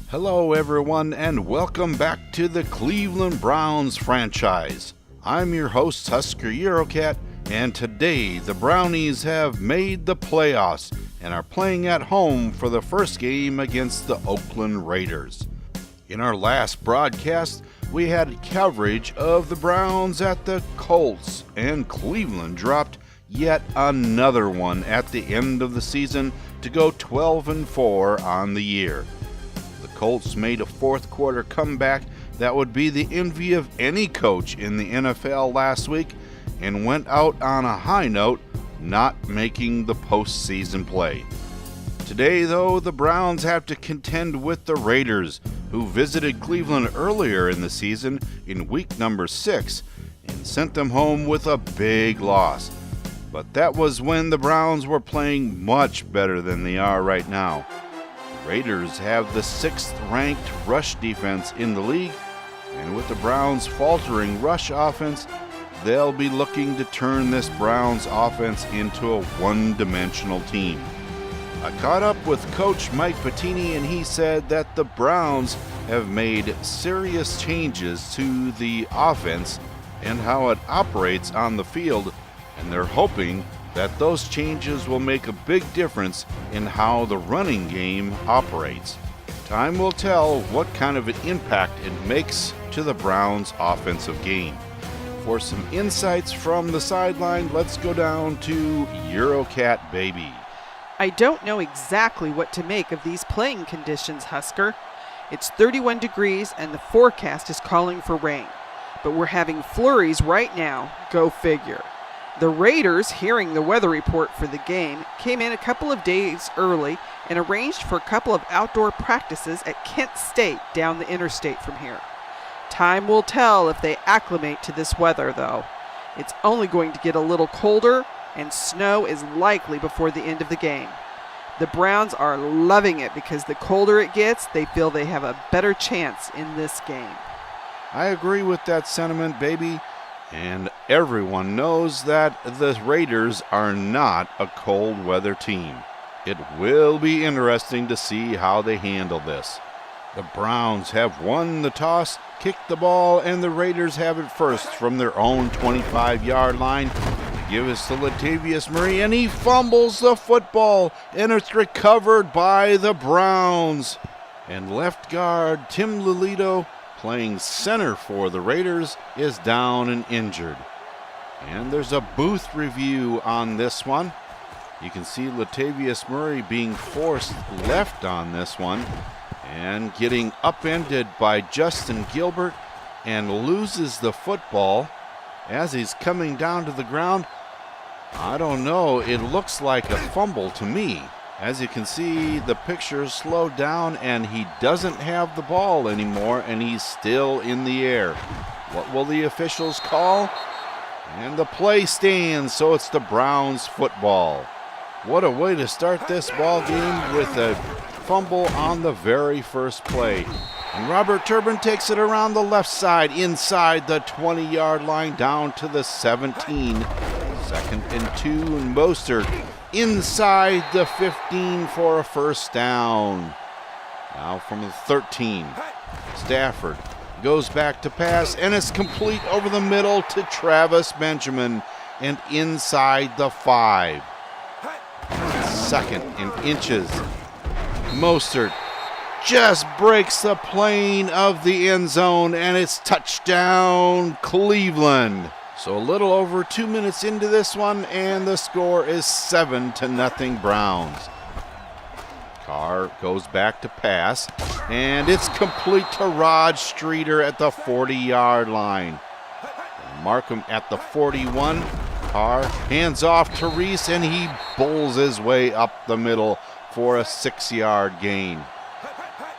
Hello everyone and welcome back to the Cleveland Browns franchise. I'm your host Husker Eurocat, and today the Brownies have made the playoffs and are playing at home for the first game against the Oakland Raiders. In our last broadcast, we had coverage of the Browns at the Colts, and Cleveland dropped yet another one at the end of the season to go 12-4 on the year. The Colts made a fourth quarter comeback that would be the envy of any coach in the NFL last week and went out on a high note, not making the postseason play. Today, though, the Browns have to contend with the Raiders, who visited Cleveland earlier in the season in week number 6 and sent them home with a big loss. But that was when the Browns were playing much better than they are right now. The Raiders have the 6th-ranked rush defense in the league, and with the Browns' faltering rush offense, they'll be looking to turn this Browns offense into a one-dimensional team. I caught up with Coach Mike Pettini, and he said that the Browns have made serious changes to the offense and how it operates on the field, and they're hoping that those changes will make a big difference in how the running game operates. Time will tell what kind of an impact it makes to the Browns' offensive game. For some insights from the sideline, let's go down to Eurocat Baby. I don't know exactly what to make of these playing conditions, Husker. It's 31 degrees and the forecast is calling for rain. But we're having flurries right now, go figure. The Raiders, hearing the weather report for the game, came in a couple of days early and arranged for a couple of outdoor practices at Kent State down the interstate from here. Time will tell if they acclimate to this weather, though. It's only going to get a little colder, and snow is likely before the end of the game. The Browns are loving it because the colder it gets, they feel they have a better chance in this game. I agree with that sentiment, baby. And everyone knows that the Raiders are not a cold weather team. It will be interesting to see how they handle this. The Browns have won the toss, kicked the ball, and the Raiders have it first from their own 25-yard line. Give us to Latavius Murray, and he fumbles the football, and it's recovered by the Browns. And left guard Tim Lelito, playing center for the Raiders, is down and injured. And there's a booth review on this one. You can see Latavius Murray being forced left on this one and getting upended by Justin Gilbert and loses the football as he's coming down to the ground. I don't know, it looks like a fumble to me. As you can see, the picture slowed down and he doesn't have the ball anymore and he's still in the air. What will the officials call? And the play stands, so it's the Browns football. What a way to start this ball game with a fumble on the very first play. And Robert Turbin takes it around the left side inside the 20-yard line down to the 17. 2nd and 2, and Mostert inside the 15 for a first down. Now from the 13, Stafford goes back to pass, and it's complete over the middle to Travis Benjamin and inside the 5. 2nd and inches. Mostert just breaks the plane of the end zone, and it's touchdown Cleveland. So a little over 2 minutes into this one, and the score is 7-0 Browns. Carr goes back to pass, and it's complete to Rod Streeter at the 40-yard line. Markham at the 41. Carr hands off to Reese, and he bowls his way up the middle for a 6-yard gain.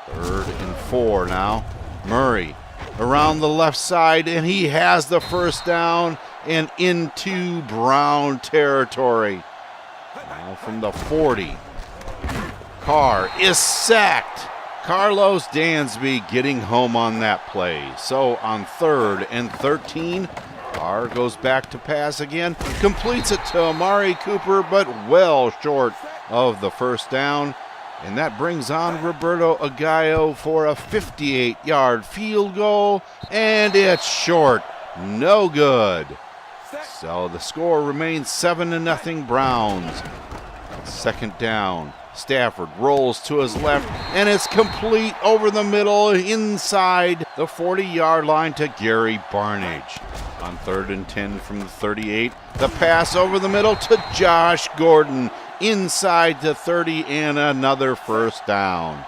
3rd and 4 now. Murray around the left side, and he has the first down and into Brown territory. Now from the 40, Carr is sacked. Carlos Dansby getting home on that play. So on 3rd and 13, Carr goes back to pass again, completes it to Amari Cooper, but well short of the first down. And that brings on Roberto Aguayo for a 58-yard field goal, and it's short. No good. So the score remains 7-0 Browns. Second down. Stafford rolls to his left, and it's complete over the middle inside the 40-yard line to Gary Barnage. On 3rd and 10 from the 38, the pass over the middle to Josh Gordon inside the 30 and another first down.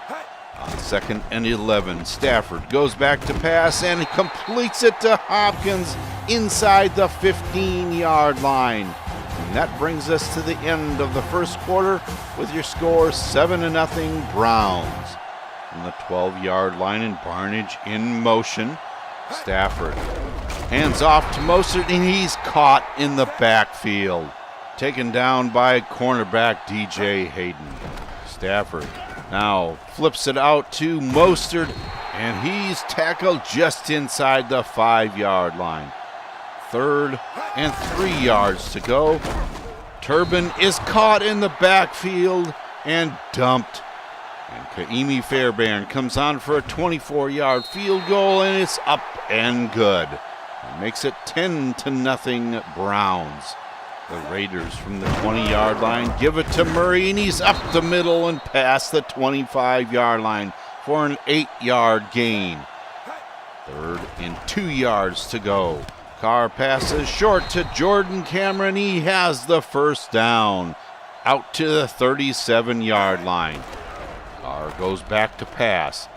On 2nd and 11, Stafford goes back to pass and completes it to Hopkins inside the 15-yard line. And that brings us to the end of the first quarter with your score 7-0 Browns. On the 12-yard line and Barnage in motion. Stafford hands off to Mostert and he's caught in the backfield. Taken down by cornerback DJ Hayden. Stafford now flips it out to Mostert and he's tackled just inside the 5-yard line. 3rd and 3 yards to go. Turbin is caught in the backfield and dumped. And Kaimi Fairbairn comes on for a 24-yard field goal, and it's up and good. It makes it 10-0 Browns. The Raiders from the 20-yard line give it to Murray, and he's up the middle and past the 25-yard line for an 8-yard gain. 3rd and 2 yards to go. Carr passes short to Jordan Cameron. He has the first down out to the 37-yard line. Carr goes back to pass.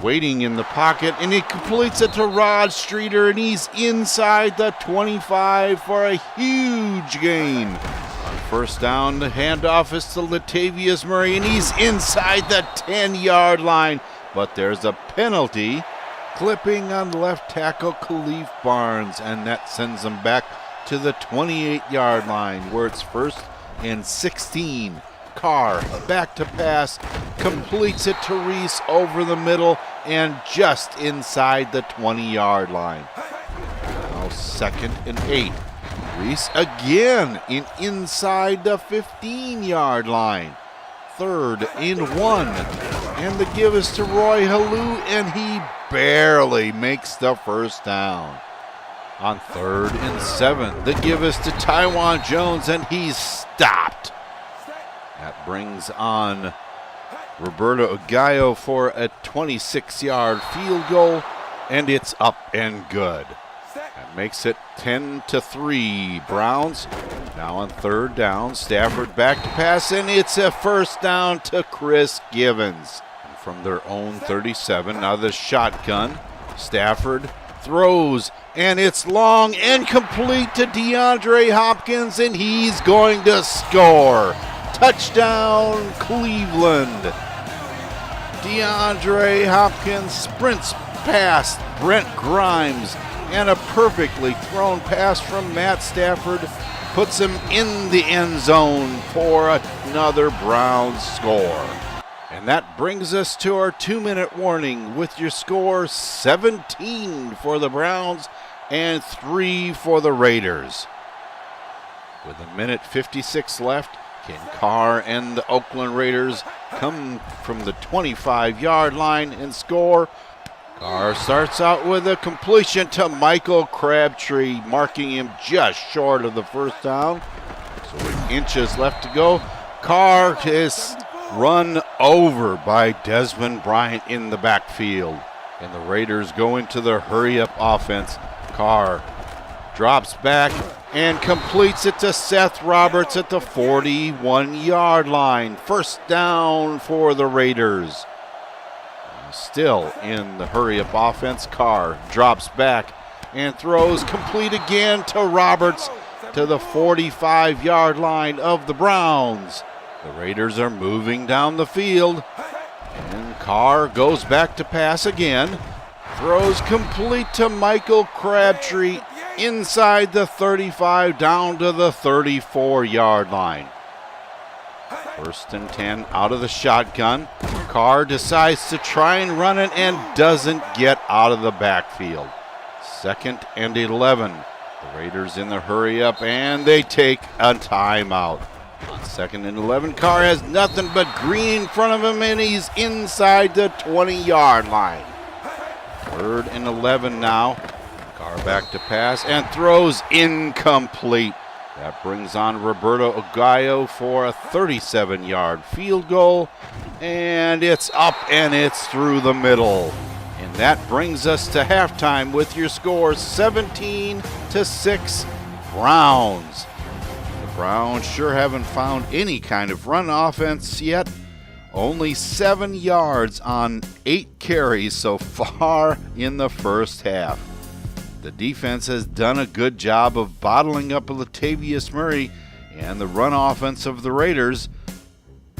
Waiting in the pocket, and he completes it to Rod Streeter, and he's inside the 25 for a huge gain. On first down, the handoff is to Latavius Murray, and he's inside the 10-yard line. But there's a penalty. Clipping on left tackle Khalif Barnes, and that sends them back to the 28-yard line where it's 1st and 16. Carr back to pass, completes it to Reese over the middle and just inside the 20-yard line. Now 2nd and 8. Reese again inside the 15-yard line. 3rd and 1. And the give is to Roy Halou, and he barely makes the first down. On 3rd and 7, the give is to Taiwan Jones, and he's stopped. That brings on Roberto Aguayo for a 26-yard field goal, and it's up and good. That makes it 10-3 Browns. Now on 3rd down, Stafford back to pass, and it's a first down to Chris Givens. And from their own 37, now the shotgun, Stafford throws, and it's long and complete to DeAndre Hopkins, and he's going to score. Touchdown, Cleveland. DeAndre Hopkins sprints past Brent Grimes, and a perfectly thrown pass from Matt Stafford puts him in the end zone for another Browns score. And that brings us to our 2-minute warning with your score 17 for the Browns and 3 for the Raiders. With 1:56 left, can Carr and the Oakland Raiders come from the 25-yard line and score? Carr starts out with a completion to Michael Crabtree, marking him just short of the first down. So with inches left to go, Carr is run over by Desmond Bryant in the backfield. And the Raiders go into their hurry-up offense. Carr drops back and completes it to Seth Roberts at the 41-yard line. First down for the Raiders. Still in the hurry-up offense, Carr drops back and throws complete again to Roberts to the 45-yard line of the Browns. The Raiders are moving down the field, and Carr goes back to pass again. Throws complete to Michael Crabtree inside the 35 down to the 34-yard line. 1st and 10 out of the shotgun. Carr decides to try and run it and doesn't get out of the backfield. 2nd and 11. The Raiders in the hurry up, and they take a timeout. On 2nd and 11, Carr has nothing but green in front of him, and he's inside the 20-yard line. 3rd and 11 now. Carr back to pass and throws incomplete. That brings on Roberto Aguayo for a 37-yard field goal, and it's up and it's through the middle. And that brings us to halftime with your score 17-6 Browns. The Browns sure haven't found any kind of run offense yet. Only 7 yards on 8 carries so far in the first half. The defense has done a good job of bottling up Latavius Murray and the run offense of the Raiders.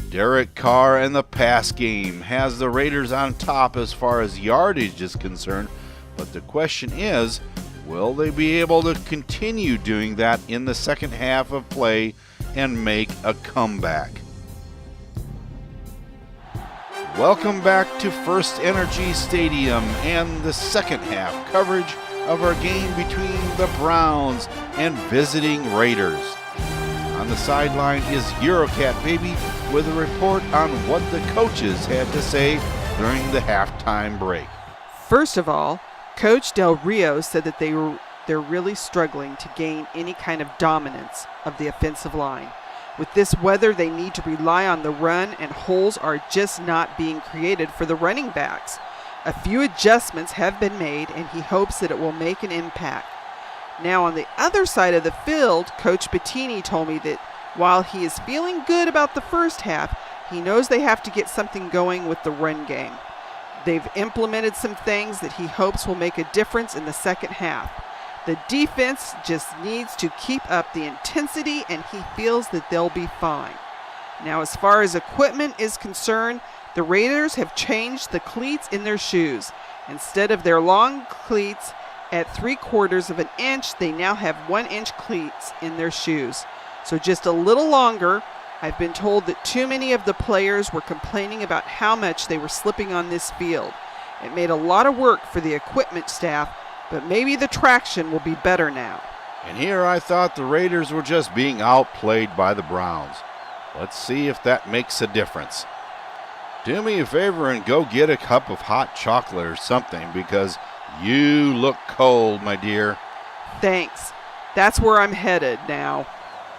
Derek Carr and the pass game has the Raiders on top as far as yardage is concerned, but the question is, will they be able to continue doing that in the second half of play and make a comeback? Welcome back to First Energy Stadium and the second half coverage of our game between the Browns and visiting Raiders. On the sideline is Eurocat Baby with a report on what the coaches had to say during the halftime break. First of all, Coach Del Rio said that they're really struggling to gain any kind of dominance of the offensive line. With this weather, they need to rely on the run, and holes are just not being created for the running backs. A few adjustments have been made, and he hopes that it will make an impact. Now, on the other side of the field, Coach Bettini told me that while he is feeling good about the first half, he knows they have to get something going with the run game. They've implemented some things that he hopes will make a difference in the second half. The defense just needs to keep up the intensity, and he feels that they'll be fine. Now, as far as equipment is concerned, the Raiders have changed the cleats in their shoes. Instead of their long cleats at 3/4 of an inch, they now have 1-inch cleats in their shoes. So just a little longer. I've been told that too many of the players were complaining about how much they were slipping on this field. It made a lot of work for the equipment staff, but maybe the traction will be better now. And here I thought the Raiders were just being outplayed by the Browns. Let's see if that makes a difference. Do me a favor and go get a cup of hot chocolate or something, because you look cold, my dear. Thanks. That's where I'm headed now.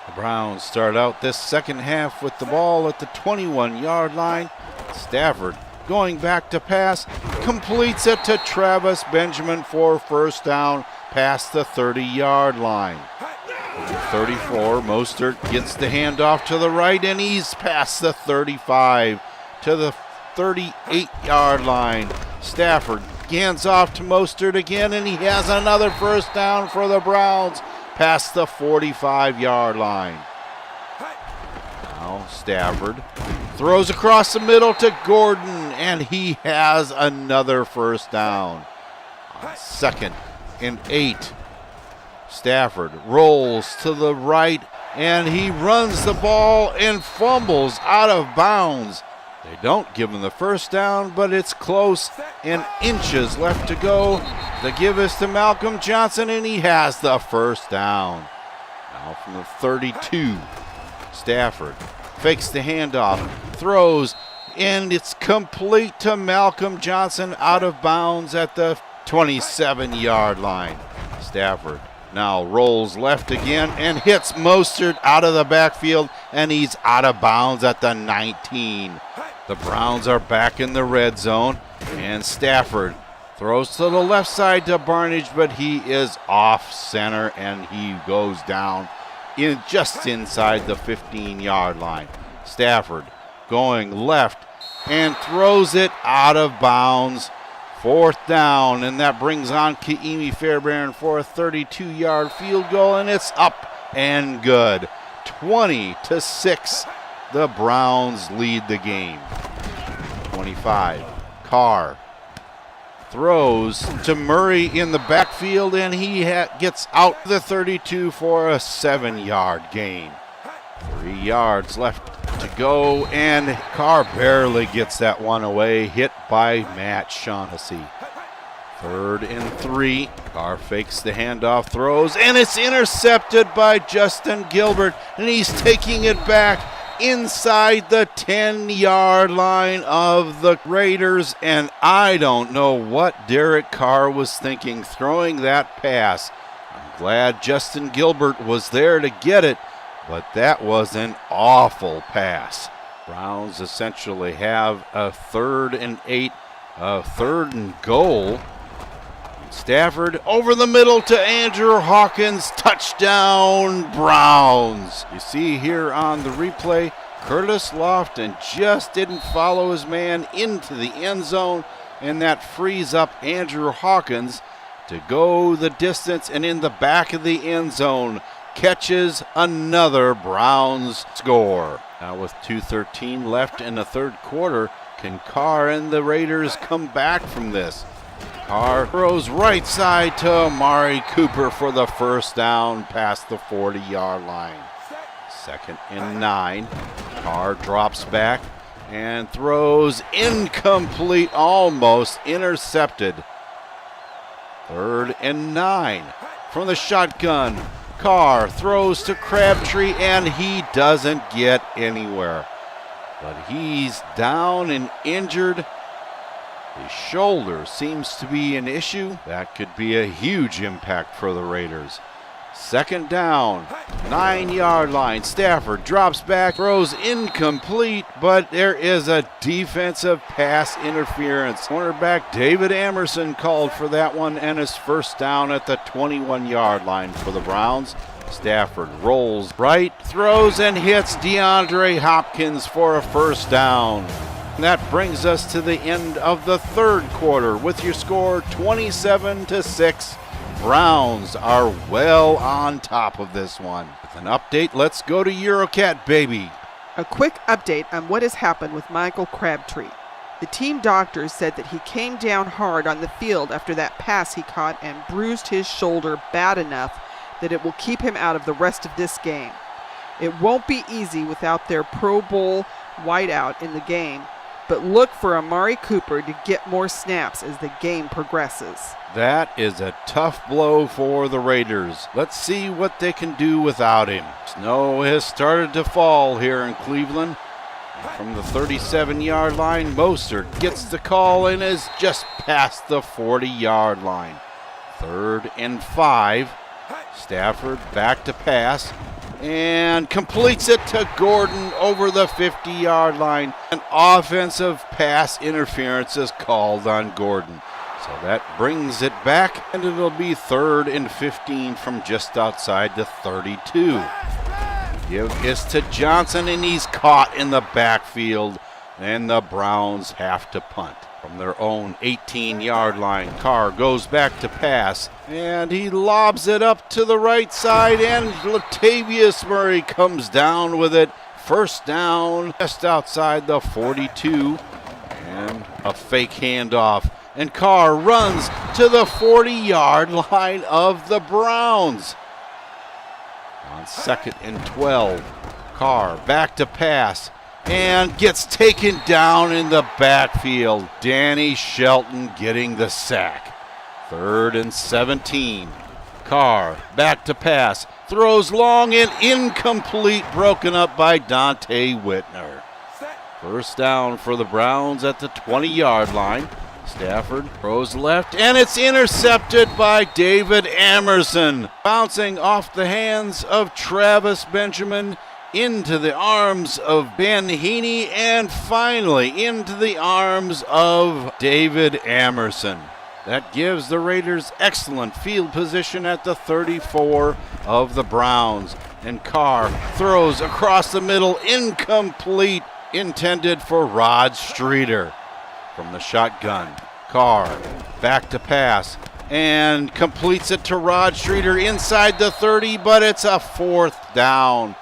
The Browns start out this second half with the ball at the 21-yard line. Stafford going back to pass, completes it to Travis Benjamin for first down past the 30-yard line. Number 34, Mostert gets the handoff to the right, and he's past the 35 to the 38-yard line. Stafford hands off to Mostert again, and he has another first down for the Browns past the 45-yard line. Now Stafford throws across the middle to Gordon, and he has another first down. On 2nd and 8, Stafford rolls to the right, and he runs the ball and fumbles out of bounds. They don't give him the first down, but it's close, and inches left to go. They give us to Malcolm Johnson, and he has the first down. Now from the 32, Stafford fakes the handoff, throws, and it's complete to Malcolm Johnson out of bounds at the 27-yard line. Stafford now rolls left again and hits Mostert out of the backfield, and he's out of bounds at the 19. The Browns are back in the red zone, and Stafford throws to the left side to Barnage, but he is off center, and he goes down just inside the 15-yard line. Stafford going left and throws it out of bounds. 4th down, and that brings on Ka'imi Fairbairn for a 32-yard field goal, and it's up and good. 20-6. The Browns lead the game. 25, Carr throws to Murray in the backfield, and he gets out the 32 for a 7-yard gain. 3 yards left to go, and Carr barely gets that one away, hit by Matt Shaughnessy. 3rd and 3. Carr fakes the handoff, throws, and it's intercepted by Justin Gilbert, and he's taking it back inside the 10-yard line of the Raiders, and I don't know what Derek Carr was thinking throwing that pass. I'm glad Justin Gilbert was there to get it, but that was an awful pass. Browns essentially have a 3rd and 8, a 3rd and goal. Stafford over the middle to Andrew Hawkins, touchdown Browns. You see here on the replay, Curtis Lofton just didn't follow his man into the end zone, and that frees up Andrew Hawkins to go the distance, and in the back of the end zone catches another Browns score. Now with 2:13 left in the 3rd quarter, can Carr and the Raiders come back from this? Carr throws right side to Amari Cooper for the 1st down past the 40-yard line. 2nd and 9. Carr drops back and throws incomplete, almost intercepted. 3rd and 9. From the shotgun, Carr throws to Crabtree, and he doesn't get anywhere. But he's down and injured. His shoulder seems to be an issue. That could be a huge impact for the Raiders. 2nd down, 9-yard line. Stafford drops back, throws incomplete, but there is a defensive pass interference. Cornerback David Amerson called for that one, and his 1st down at the 21-yard line for the Browns. Stafford rolls right, throws, and hits DeAndre Hopkins for a 1st down. That brings us to the end of the 3rd quarter with your score 27-6. Browns are well on top of this one. With an update, let's go to Eurocat, baby. A quick update on what has happened with Michael Crabtree. The team doctors said that he came down hard on the field after that pass he caught and bruised his shoulder bad enough that it will keep him out of the rest of this game. It won't be easy without their Pro Bowl wideout in the game, but look for Amari Cooper to get more snaps as the game progresses. That is a tough blow for the Raiders. Let's see what they can do without him. Snow has started to fall here in Cleveland. From the 37-yard line, Mostert gets the call and is just past the 40-yard line. 3rd and 5. Stafford back to pass and completes it to Gordon over the 50-yard line. An offensive pass interference is called on Gordon. So that brings it back, and it'll be 3rd and 15 from just outside the 32. Give this to Johnson, and he's caught in the backfield, and the Browns have to punt. From their own 18-yard line, Carr goes back to pass, and he lobs it up to the right side, and Latavius Murray comes down with it. 1st down, just outside the 42, and a fake handoff. And Carr runs to the 40-yard line of the Browns. On 2nd and 12, Carr back to pass and gets taken down in the backfield. Danny Shelton getting the sack. 3rd and 17. Carr back to pass, throws long and incomplete, broken up by Dante Whitner. 1st down for the Browns at the 20-yard line. Stafford throws left, and it's intercepted by David Amerson. Bouncing off the hands of Travis Benjamin into the arms of Ben Heaney, and finally into the arms of David Amerson. That gives the Raiders excellent field position at the 34 of the Browns. And Carr throws across the middle, incomplete, intended for Rod Streeter. From the shotgun, Carr back to pass and completes it to Rod Streeter inside the 30, but it's a 4th down.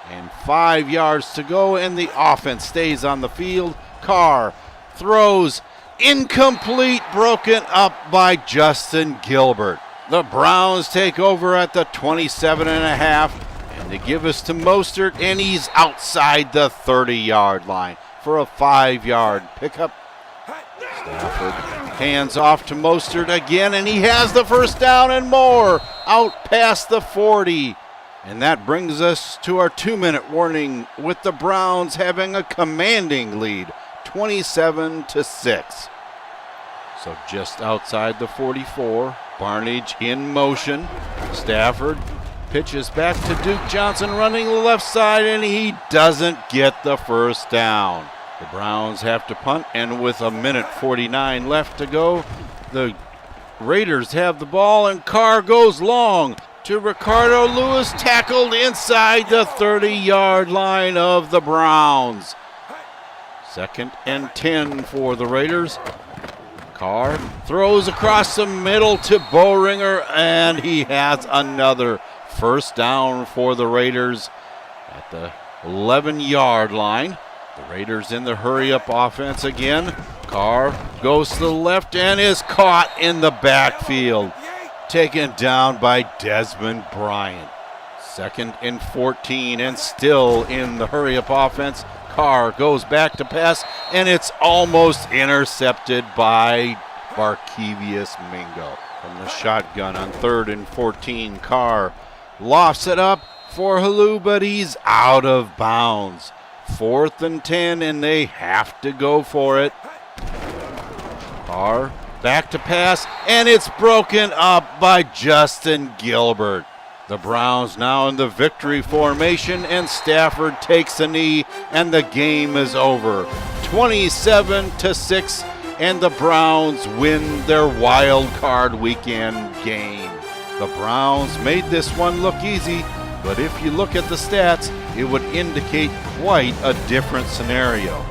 And 5 yards to go, and the offense stays on the field. Carr throws incomplete, broken up by Justin Gilbert. The Browns take over at the 27.5, and they give us to Mostert, and he's outside the 30-yard line for a 5-yard pickup. Stafford Hands off to Mostert again, and he has the first down and more out past the 40. And that brings us to our 2-minute warning, with the Browns having a commanding lead, 27-6. So just outside the 44, Barnage in motion. Stafford pitches back to Duke Johnson running the left side, and he doesn't get the first down. The Browns have to punt, and with 1:49 left to go, the Raiders have the ball, and Carr goes long to Ricardo Lewis, tackled inside the 30-yard line of the Browns. 2nd and 10 for the Raiders. Carr throws across the middle to Boehringer, and he has another first down for the Raiders at the 11-yard line. The Raiders in the hurry-up offense again. Carr goes to the left and is caught in the backfield, taken down by Desmond Bryant. 2nd and 14, and still in the hurry-up offense. Carr goes back to pass, and it's almost intercepted by Barkevius Mingo. From the shotgun on 3rd and 14, Carr lofts it up for Halou, but he's out of bounds. 4th and 10, and they have to go for it. Carr back to pass, and it's broken up by Justin Gilbert. The Browns now in the victory formation, and Stafford takes a knee, and the game is over. 27-6, and the Browns win their wild card weekend game. The Browns made this one look easy, but if you look at the stats, it would indicate quite a different scenario.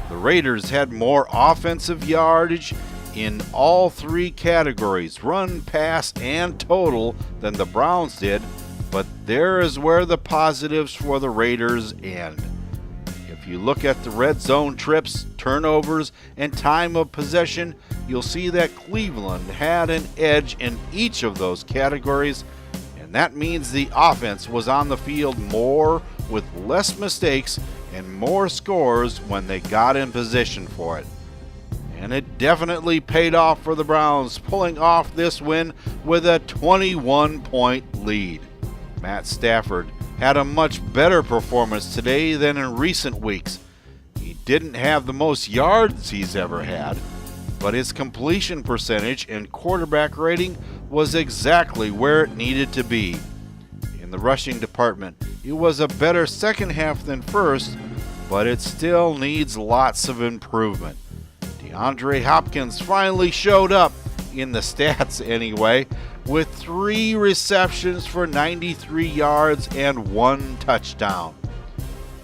The Raiders had more offensive yardage in all 3 categories, run, pass, and total, than the Browns did, but there is where the positives for the Raiders end. If you look at the red zone trips, turnovers, and time of possession, you'll see that Cleveland had an edge in each of those categories, and that means the offense was on the field more with less mistakes and more scores when they got in position for it. And it definitely paid off for the Browns, pulling off this win with a 21-point lead. Matt Stafford had a much better performance today than in recent weeks. He didn't have the most yards he's ever had, but his completion percentage and quarterback rating was exactly where it needed to be. In the rushing department, it was a better second half than first, but it still needs lots of improvement. DeAndre Hopkins finally showed up, in the stats anyway, with 3 receptions for 93 yards and 1 touchdown.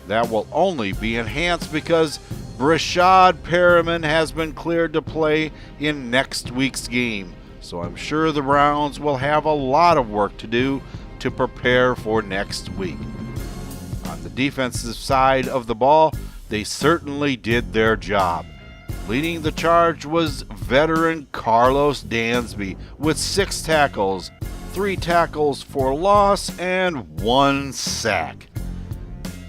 That will only be enhanced because Brashad Perriman has been cleared to play in next week's game, so I'm sure the Browns will have a lot of work to do to prepare for next week. On the defensive side of the ball, they certainly did their job. Leading the charge was veteran Carlos Dansby with 6 tackles, 3 tackles for loss, and 1 sack.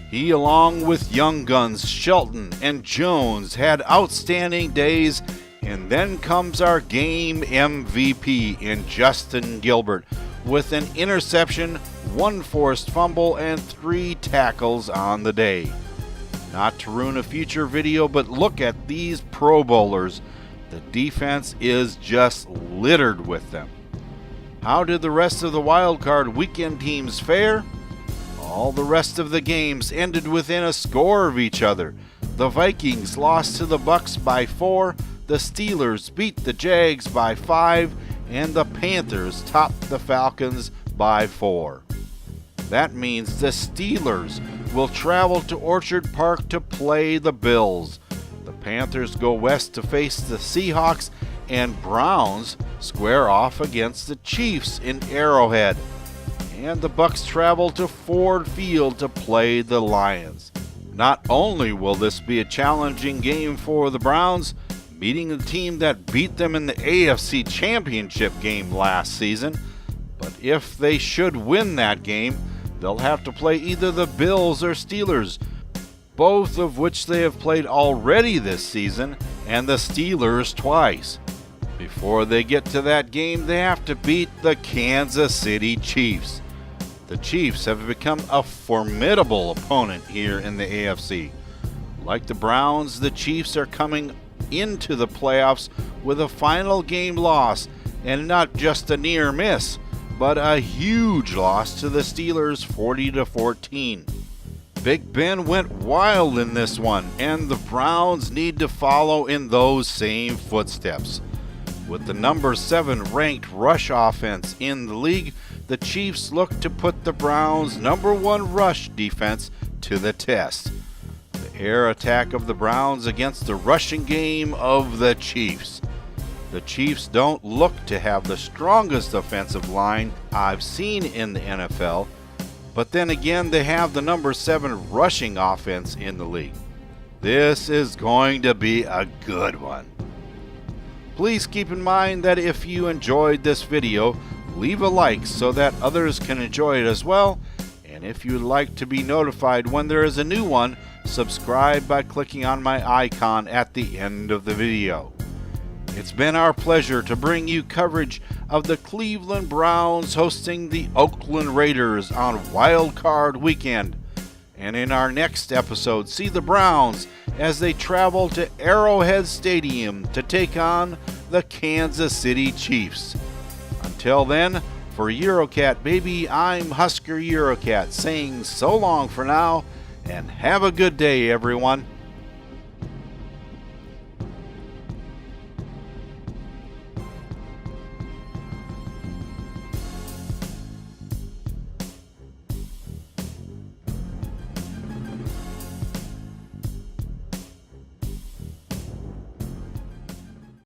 He, along with young guns Shelton and Jones, had outstanding days, and then comes our game MVP in Justin Gilbert with an interception, 1 forced fumble, and 3 tackles on the day. Not to ruin a future video, but look at these Pro Bowlers. The defense is just littered with them. How did the rest of the Wild Card weekend teams fare? All the rest of the games ended within a score of each other. The Vikings lost to the Bucks by 4, the Steelers beat the Jags by 5, and the Panthers topped the Falcons by 4. That means the Steelers will travel to Orchard Park to play the Bills. The Panthers go west to face the Seahawks, and Browns square off against the Chiefs in Arrowhead. And the Bucks travel to Ford Field to play the Lions. Not only will this be a challenging game for the Browns, beating the team that beat them in the AFC Championship game last season, but if they should win that game, they'll have to play either the Bills or Steelers, both of which they have played already this season, and the Steelers twice. Before they get to that game, they have to beat the Kansas City Chiefs. The Chiefs have become a formidable opponent here in the AFC. Like the Browns, the Chiefs are coming into the playoffs with a final game loss, and not just a near miss, but a huge loss to the Steelers 40-14. Big Ben went wild in this one, and the Browns need to follow in those same footsteps. With the number 7 ranked rush offense in the league, the Chiefs look to put the Browns' number 1 rush defense to the test. The air attack of the Browns against the rushing game of the Chiefs. The Chiefs don't look to have the strongest offensive line I've seen in the NFL, but then again, they have the number 7 rushing offense in the league. This is going to be a good one. Please keep in mind that if you enjoyed this video, leave a like so that others can enjoy it as well. And if you'd like to be notified when there is a new one, subscribe by clicking on my icon at the end of the video. It's been our pleasure to bring you coverage of the Cleveland Browns hosting the Oakland Raiders on Wildcard weekend. And in our next episode, see the Browns as they travel to Arrowhead Stadium to take on the Kansas City Chiefs. Until then, for Eurocat Baby, I'm Husker Eurocat saying so long for now, and have a good day, everyone.